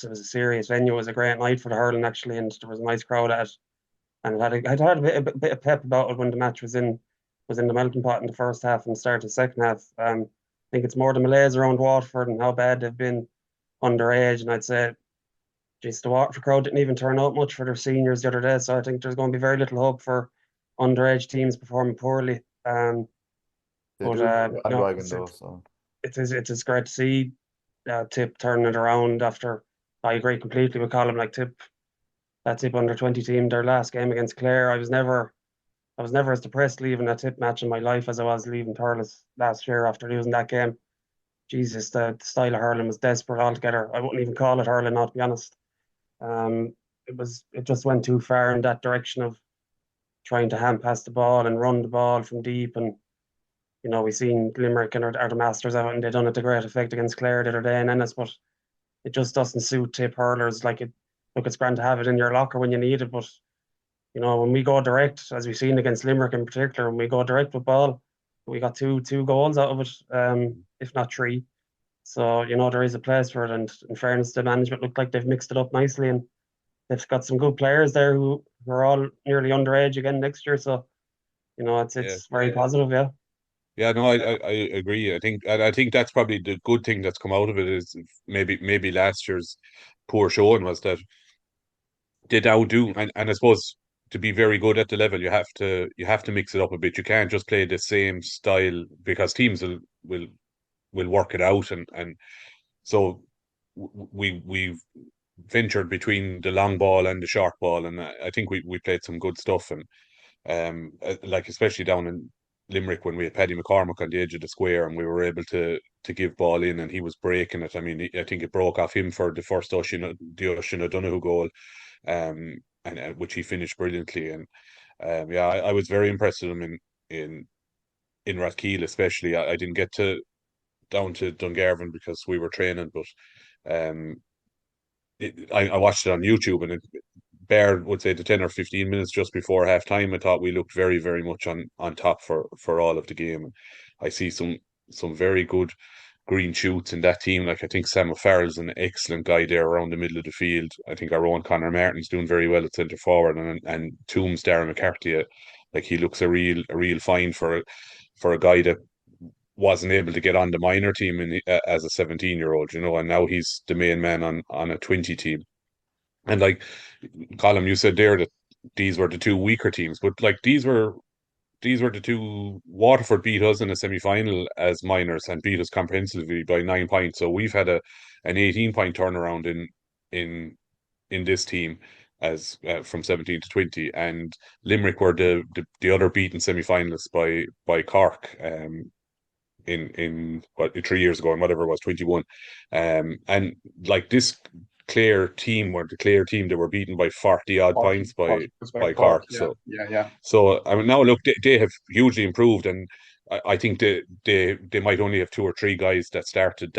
it was a serious venue. It was a great night for the hurling actually, and there was a nice crowd at it. And I'd had a bit of pep about it when the match was in the melting pot in the first half and started the second half. I think it's more the malaise around Waterford and how bad they've been underage, and I'd say, geez, the Waterford crowd didn't even turn out much for their seniors the other day. So I think there's going to be very little hope for underage teams performing poorly. It is great to see Tipp turning it around after. I agree completely with Colm. Like that Tipp under 20 team, their last game against Clare, I was never as depressed leaving a Tipp match in my life as I was leaving Thurles last year after losing that game. Jesus, the style of hurling was desperate altogether. I wouldn't even call it hurling, not to be honest. It just went too far in that direction of trying to hand pass the ball and run the ball from deep. And we seen Limerick and our masters out, and they done it to great effect against Clare the other day in Ennis, but it just doesn't suit Tipp hurlers. It's grand to have it in your locker when you need it, but when we go direct, as we've seen against Limerick in particular, when we go direct with ball, we got two goals out of it, if not three. So, there is a place for it. And in fairness, the management looked like they've mixed it up nicely, and they've got some good players there who are all nearly underage again next year. So, it's very positive, yeah. Yeah, no, I agree. I think that's probably the good thing that's come out of it is maybe last year's poor showing was that they now do, and I suppose to be very good at the level you have to mix it up a bit. You can't just play the same style because teams will work it out, and so we've ventured between the long ball and the short ball, and I think we played some good stuff, and especially down in Limerick when we had Paddy McCormick on the edge of the square and we were able to give ball in and he was breaking it. I mean, I think it broke off him for the first Oisin O'Donoghue goal, and which he finished brilliantly. And I was very impressed with him in Rathkeil, especially. I didn't get down to Dungarvan because we were training, but I watched it on YouTube, and Bear would say the 10 or 15 minutes just before half time, I thought we looked very, very much on top for all of the game. I see some very good green shoots in that team. Like I think Sam O'Farrell's an excellent guy there around the middle of the field. I think our own Conor Martin's doing very well at centre forward, and Toombs Darren McCarthy, like he looks a real find for a guy that wasn't able to get on the minor team as a 17-year-old, and now he's the main man on a 20 team. And like Colm, you said there that these were the two weaker teams, but like these were the two. Waterford beat us in a semi-final as minors and beat us comprehensively by 9 points. So we've had an 18-point turnaround in this team as from 17 to 20, and Limerick were the other beaten semi-finalists by Cork in what 3 years ago, and whatever it was, 21. And like this Clare team were the Clare team that were beaten by 40 odd points by Cork. Yeah. Yeah. So I mean, now look, they have hugely improved, and I think they might only have 2 or 3 guys that started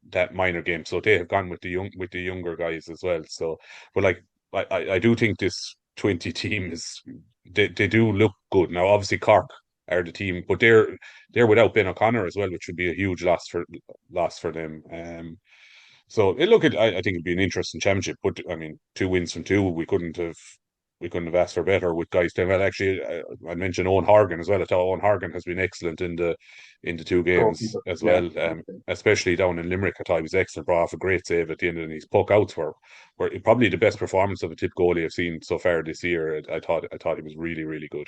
that minor game. So they have gone with the younger guys as well. So, but like I do think this 20 team they do look good. Now obviously Cork are the team, but they're without Ben O'Connor as well, which would be a huge loss for them. So I think it'd be an interesting championship. But I mean, 2 wins from 2, we couldn't have asked for better with guys doing well. Actually, I mentioned Owen Horgan as well. I thought Owen Horgan has been excellent in the 2 games as well, especially down in Limerick. I thought he was excellent. Brought off a great save at the end, and his puck outs were probably the best performance of a Tipp goalie I've seen so far this year. I thought he was really, really good.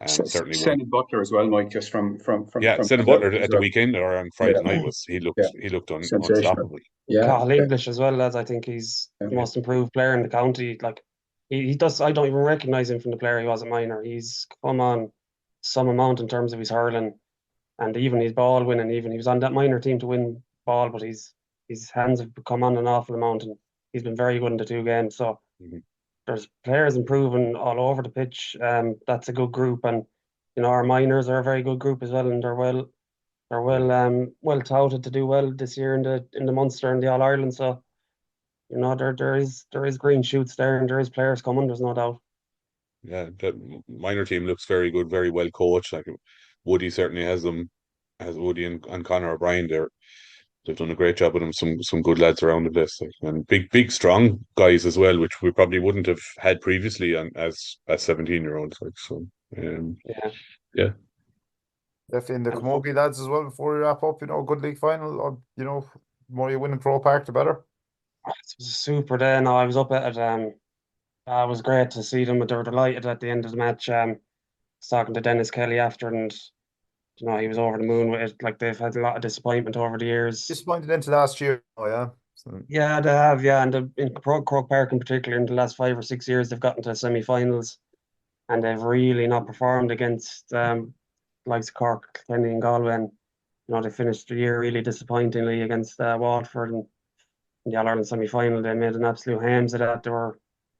Certainly, Senna Butler as well, Mike. Just from Senna Butler at the weekend or on Friday night he looked unstoppable. Yeah, Cathal English as well, as I think he's the most improved player in the county. Like he does, I don't even recognise him from the player he was at minor. He's come on some amount in terms of his hurling, and even his ball winning. Even he was on that minor team to win ball, but his hands have come on an awful amount, and he's been very good in the 2 games. So there's players improving all over the pitch. That's a good group, and our minors are a very good group as well, and they're well touted to do well this year in the Munster and the All Ireland. So there is green shoots there, and there is players coming. There's no doubt. Yeah, the minor team looks very good, very well coached. Like Woody certainly has Woody and Conor O'Brien there. They've done a great job with them. Some good lads around the place, and big strong guys as well, which we probably wouldn't have had previously as 17-year-olds. Like so, yeah. Definitely in the Camogie lads as well. Before we wrap up, good league final, or the more you win in Pro Park, the better. It was a super day. No, I was up at it. It was great to see them. They were delighted at the end of the match. I was talking to Dennis Kelly after, and he was over the moon with it. Like they've had a lot of disappointment over the years. Disappointed into last year. Oh yeah. Yeah, they have. Yeah, and in Croke Park in particular, in the last 5 or 6 years, they've gotten to semi-finals, and they've really not performed against likes of Cork, Kenny, and Galway. And they finished the year really disappointingly against Waterford in the All Ireland semi-final. They made an absolute hams of that.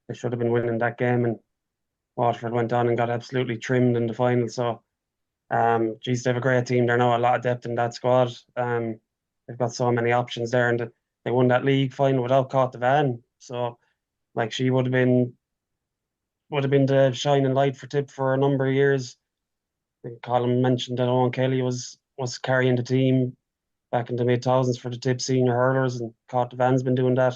They should have been winning that game, and Waterford went on and got absolutely trimmed in the final. So, they have a great team there now. A lot of depth in that squad. They've got so many options there, and they won that league final without Caught the Van. So, like, she would have been the shining light for Tipp for a number of years. I think Colm mentioned that Owen Kelly was carrying the team back in the mid-2000s for the Tipp senior hurlers, and Caught the Van's been doing that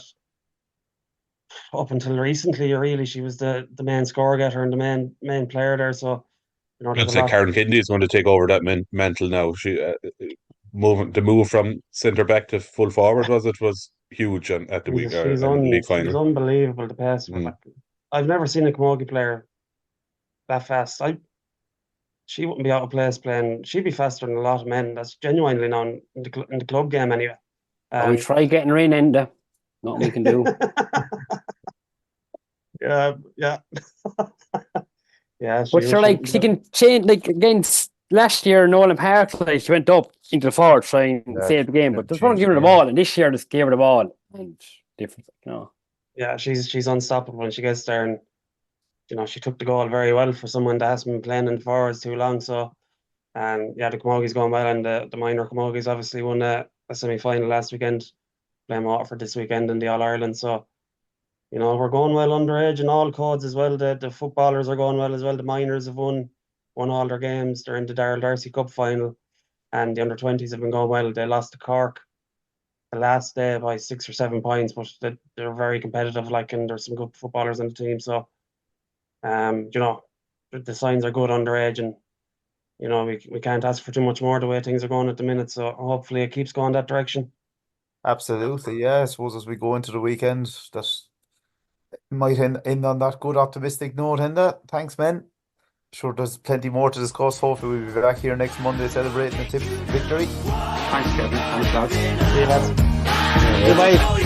up until recently. Really, she was the main score getter and the main player there. So, Looks like Karen Kennedy is going to take over that mantle now. She the move from centre back to full forward was huge at the league final. She's unbelievable, the pass. I've never seen a Camogie player that fast. She wouldn't be out of place playing. She'd be faster than a lot of men. That's genuinely now in the club game anyway. We try getting her in, Enda. Nothing we can do. Yeah. Yeah. But she can change, like against last year Nolan Park, like she went up into the forward trying to save the game, but there's one giving her the ball, and this year just gave her the ball, and different, Yeah, she's unstoppable when she gets there, and she took the goal very well for someone that hasn't been playing in the forwards too long. So, the Camogie's going well, and the minor Camogie's obviously won a semi-final last weekend, playing Waterford this weekend in the All Ireland. So, we're going well underage in all codes as well. The footballers are going well as well. The minors have won all their games. They're in the Darrell Darcy Cup final, and the under-20s have been going well. They lost to Cork the last day by 6 or 7 points, but they're very competitive. Like, and there's some good footballers on the team. So, you know, the signs are good underage, and you know we can't ask for too much more the way things are going at the minute. So hopefully it keeps going that direction. Absolutely, yeah. I suppose as we go into the weekend, that might end on that good optimistic note. Enda, thanks, man. Sure, there's plenty more to discuss. Hopefully, we'll be back here next Monday celebrating the Tipp victory. Thanks, Kevin. Thanks, lads. See you, lads. Goodbye.